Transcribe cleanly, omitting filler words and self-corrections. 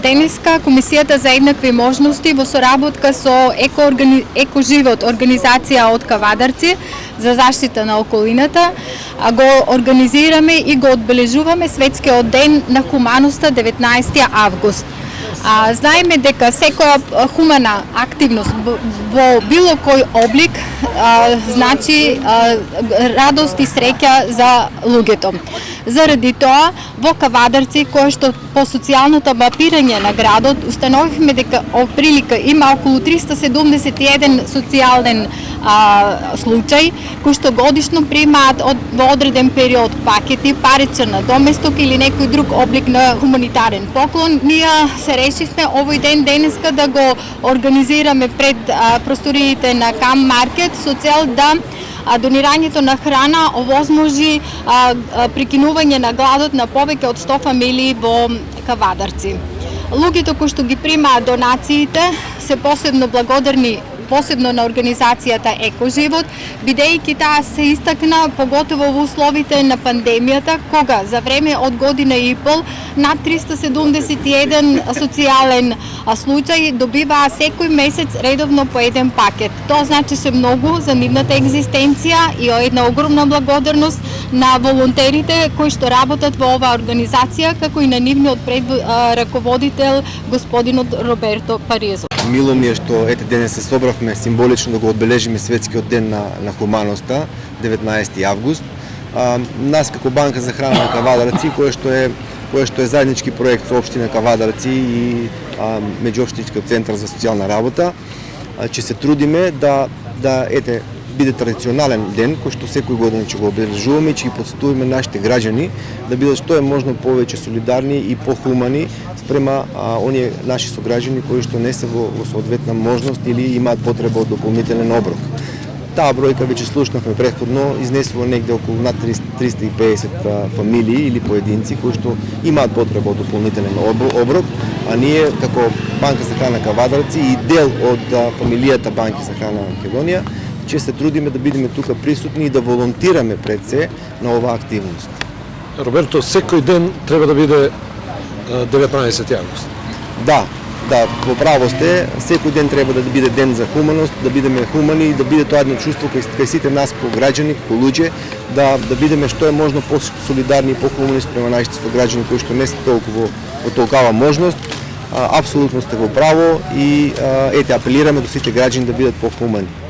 денеска Комисијата за еднакви можности во соработка со Екоживот, организација од Кавадарци за заштита на околината, го организираме и го одбележуваме Светскиот ден на хуманоста 19 август. Знаеме дека секоја хумана активност во било кој облик значи радост и среќа за луѓето. Заради тоа, во Кавадарци, кој што по социјалното мапирање на градот, установивме дека прилика има околу 371 социјален случај, кои што годишно примаат во одреден период пакети, паричен надоместок или некој друг облик на хуманитарен поклон. Ние се решивме овој ден денеска да го организираме пред просториите на Кам Маркет со цел да донирањето на храна овозможи прекинување на гладот на повеќе од 100 фамилии во Кавадарци. Луѓето кои што ги примаат донациите се посебно благодарни посебно на организацијата Екоживот, бидејќи таа се истакна поготово во условите на пандемијата, кога за време од година и пол над 371 социјален случај добиваа секој месец редовно по еден пакет. Тоа значи се многу за нивната екзистенција и една огромна благодарност на волонтерите кои што работат во оваа организација, како и на нивниот раководител господинот Роберто Паризо. Мило ми е што денес се собравме символично да го одбележиме Светскиот ден на хуманоста, 19 август. Нас како Банка за храна на Кавадарци, кој што е заеднички проект со општина Кавадарци и меѓуопштинскиот центар за социјална работа, ќе се трудиме да биде традиционален ден кој што секој година ќе го обележуваме и ќе ги подсетуваме нашите граѓани да бидат што е можно повеќе солидарни и похумани спрема оние наши сограѓани кои што не се во соодветна можност или имаат потреба од дополнителен оброк. Таа бројка веќе слушнавме претходно, изнесува негде околу над 350 фамилии или поединци кои што имаат потреба од дополнителен оброк, а ние како Банка за храна Кавадарци и дел од фамилијата Банки за храна на Македонија ќе се трудиме да бидеме тука присутни и да волонтираме пред се на оваа активност. Роберто, секој ден треба да биде 19 август. Да, во право сте, секој ден треба да биде ден за хуманост, да бидеме хумани и да биде тоа едно чувство кај сите нас како граѓани, како луѓе, да бидеме што е можно по-солидарни и по-хумани спрема нашите сограѓани кои што не се толку во толкава можност. Апсолутно сте во право и апелираме до сите граѓани да бидат по-хумани.